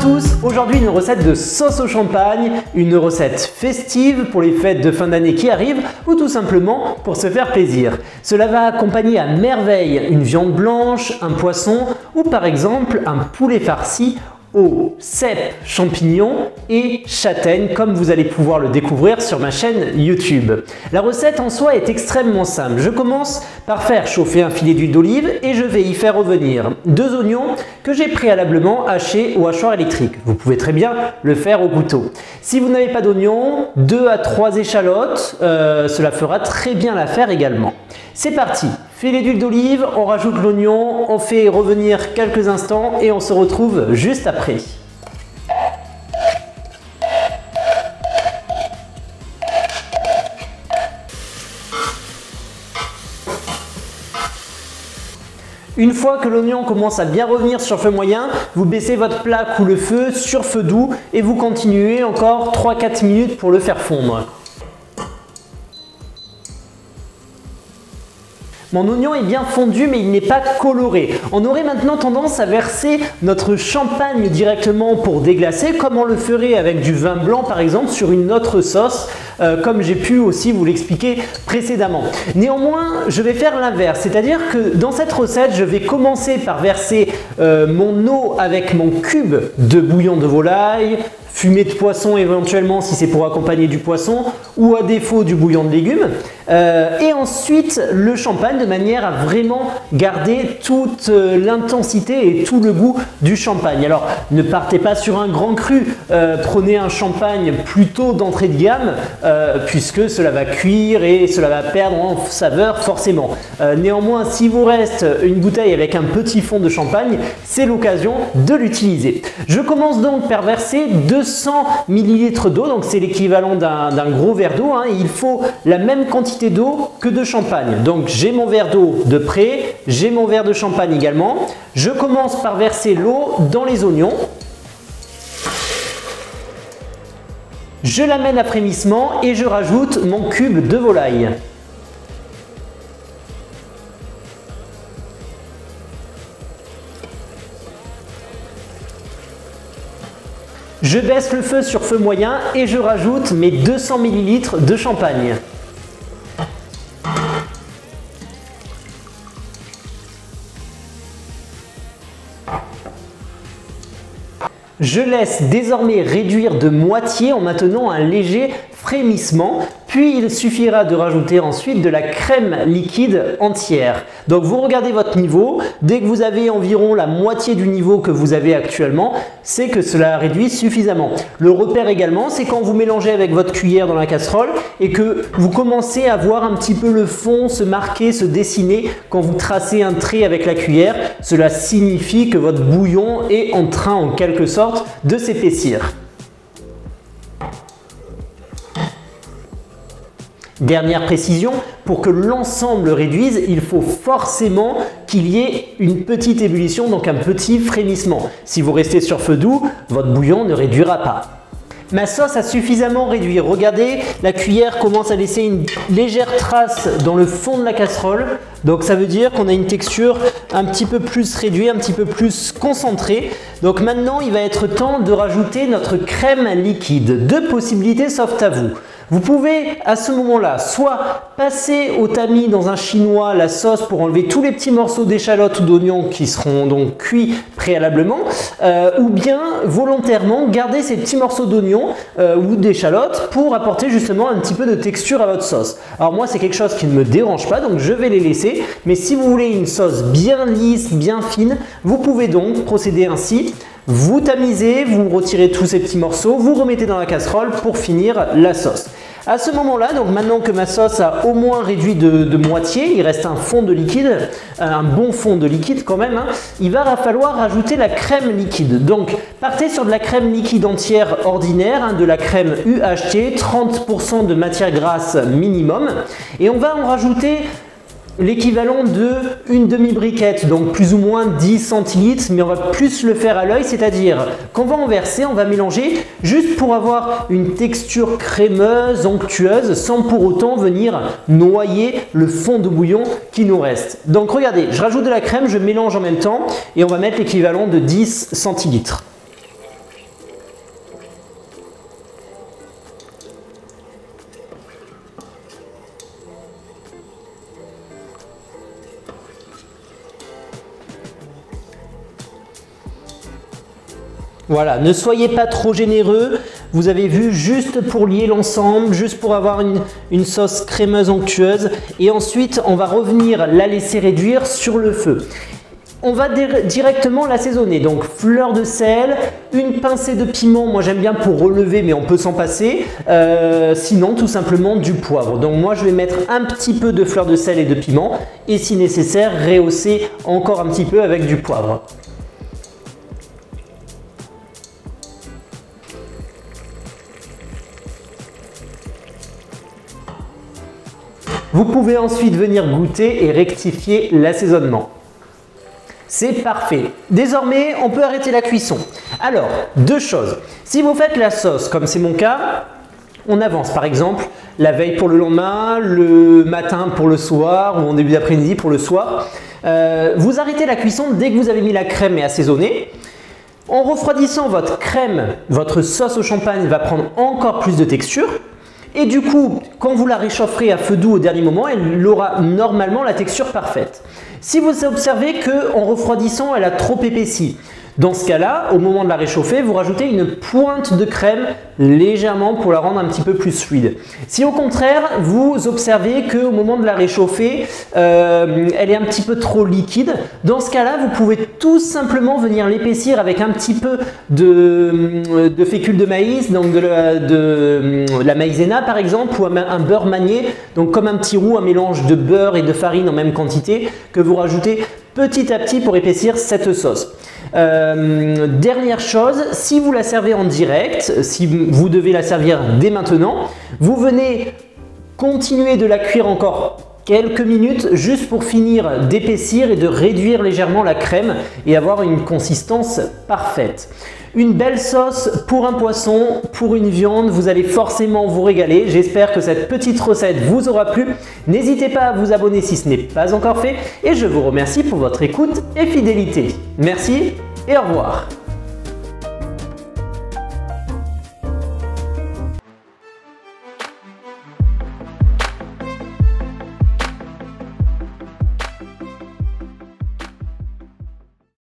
tous, aujourd'hui une recette de sauce au champagne, une recette festive pour les fêtes de fin d'année qui arrivent ou tout simplement pour se faire plaisir. Cela va accompagner à merveille une viande blanche, un poisson ou par exemple un poulet farci aux cèpes, champignons et châtaignes comme vous allez pouvoir le découvrir sur ma chaîne YouTube. La recette en soi est extrêmement simple. Je commence par faire chauffer un filet d'huile d'olive et je vais y faire revenir 2 oignons que j'ai préalablement hachés au hachoir électrique. Vous pouvez très bien le faire au couteau. Si vous n'avez pas d'oignons, 2 à 3 échalotes, cela fera très bien l'affaire également. C'est parti! Filet d'huile d'olive, on rajoute l'oignon, on fait revenir quelques instants et on se retrouve juste après. Une fois que l'oignon commence à bien revenir sur feu moyen, vous baissez votre plaque ou le feu sur feu doux et vous continuez encore 3-4 minutes pour le faire fondre. Mon oignon est bien fondu mais il n'est pas coloré. On aurait maintenant tendance à verser notre champagne directement pour déglacer comme on le ferait avec du vin blanc par exemple sur une autre sauce comme j'ai pu aussi vous l'expliquer précédemment. Néanmoins, je vais faire l'inverse, c'est-à-dire que dans cette recette, je vais commencer par verser mon eau avec mon cube de bouillon de volaille, fumée de poisson éventuellement si c'est pour accompagner du poisson ou à défaut du bouillon de légumes et ensuite le champagne de manière à vraiment garder toute l'intensité et tout le goût du champagne. Alors ne partez pas sur un grand cru, prenez un champagne plutôt d'entrée de gamme puisque cela va cuire et cela va perdre en saveur forcément. Néanmoins, s'il vous reste une bouteille avec un petit fond de champagne, c'est l'occasion de l'utiliser. Je commence donc par verser 200 ml d'eau, donc c'est l'équivalent d'un gros verre d'eau. Il faut la même quantité d'eau que de champagne. Donc j'ai mon verre d'eau de près, j'ai mon verre de champagne également. Je commence par verser l'eau dans les oignons. Je l'amène à frémissement et je rajoute mon cube de volaille. Je baisse le feu sur feu moyen et je rajoute mes 200 ml de champagne. Je laisse désormais réduire de moitié en maintenant un léger frémissement, puis il suffira de rajouter ensuite de la crème liquide entière. Donc vous regardez votre niveau, dès que vous avez environ la moitié du niveau que vous avez actuellement, c'est que cela réduit suffisamment. Le repère également, c'est quand vous mélangez avec votre cuillère dans la casserole et que vous commencez à voir un petit peu le fond se marquer, se dessiner quand vous tracez un trait avec la cuillère, cela signifie que votre bouillon est en train en quelque sorte de s'épaissir. Dernière précision, pour que l'ensemble réduise, il faut forcément qu'il y ait une petite ébullition, donc un petit frémissement. Si vous restez sur feu doux, votre bouillon ne réduira pas. Ma sauce a suffisamment réduit. Regardez, la cuillère commence à laisser une légère trace dans le fond de la casserole. Donc ça veut dire qu'on a une texture un petit peu plus réduite, un petit peu plus concentrée. Donc maintenant, il va être temps de rajouter notre crème liquide. 2 possibilités s'offrent à vous. Vous pouvez à ce moment-là soit passer au tamis dans un chinois la sauce pour enlever tous les petits morceaux d'échalotes ou d'oignons qui seront donc cuits préalablement ou bien volontairement garder ces petits morceaux d'oignons ou d'échalotes pour apporter justement un petit peu de texture à votre sauce. Alors moi c'est quelque chose qui ne me dérange pas donc je vais les laisser, mais si vous voulez une sauce bien lisse, bien fine, vous pouvez donc procéder ainsi. Vous tamisez, vous retirez tous ces petits morceaux, vous remettez dans la casserole pour finir la sauce. À ce moment-là, donc maintenant que ma sauce a au moins réduit de moitié, il reste un fond de liquide, un bon fond de liquide quand même, il va falloir rajouter la crème liquide. Donc partez sur de la crème liquide entière ordinaire, de la crème UHT, 30% de matière grasse minimum, et on va en rajouter l'équivalent de une demi-briquette, donc plus ou moins 10 centilitres, mais on va plus le faire à l'œil, c'est-à-dire qu'on va en verser, on va mélanger juste pour avoir une texture crémeuse, onctueuse, sans pour autant venir noyer le fond de bouillon qui nous reste. Donc regardez, je rajoute de la crème, je mélange en même temps et on va mettre l'équivalent de 10 centilitres. Voilà, ne soyez pas trop généreux. Vous avez vu, juste pour lier l'ensemble, juste pour avoir une sauce crémeuse onctueuse. Et ensuite, on va revenir la laisser réduire sur le feu. On va directement l'assaisonner, donc fleur de sel, une pincée de piment, moi j'aime bien pour relever mais on peut s'en passer, sinon tout simplement du poivre. Donc moi je vais mettre un petit peu de fleur de sel et de piment et si nécessaire rehausser encore un petit peu avec du poivre. Vous pouvez ensuite venir goûter et rectifier l'assaisonnement. C'est parfait. Désormais, on peut arrêter la cuisson. Alors, deux choses. Si vous faites la sauce, comme c'est mon cas, on avance. Par exemple, la veille pour le lendemain, le matin pour le soir ou en début d'après-midi pour le soir. Vous arrêtez la cuisson dès que vous avez mis la crème et assaisonné. En refroidissant votre crème, votre sauce au champagne va prendre encore plus de texture. Et du coup, quand vous la réchaufferez à feu doux au dernier moment, elle aura normalement la texture parfaite. Si vous observez qu'en refroidissant, elle a trop épaissi, dans ce cas-là, au moment de la réchauffer, vous rajoutez une pointe de crème légèrement pour la rendre un petit peu plus fluide. Si au contraire, vous observez qu'au moment de la réchauffer, elle est un petit peu trop liquide, dans ce cas-là, vous pouvez tout simplement venir l'épaissir avec un petit peu de fécule de maïs, donc de la maïzena par exemple, ou un beurre manié, donc comme un petit roux, un mélange de beurre et de farine en même quantité, que vous rajoutez petit à petit pour épaissir cette sauce. Dernière chose, si vous la servez en direct, si vous devez la servir dès maintenant, vous venez continuer de la cuire encore quelques minutes juste pour finir d'épaissir et de réduire légèrement la crème et avoir une consistance parfaite. Une belle sauce pour un poisson, pour une viande, vous allez forcément vous régaler. J'espère que cette petite recette vous aura plu. N'hésitez pas à vous abonner si ce n'est pas encore fait et je vous remercie pour votre écoute et fidélité. Merci et au revoir.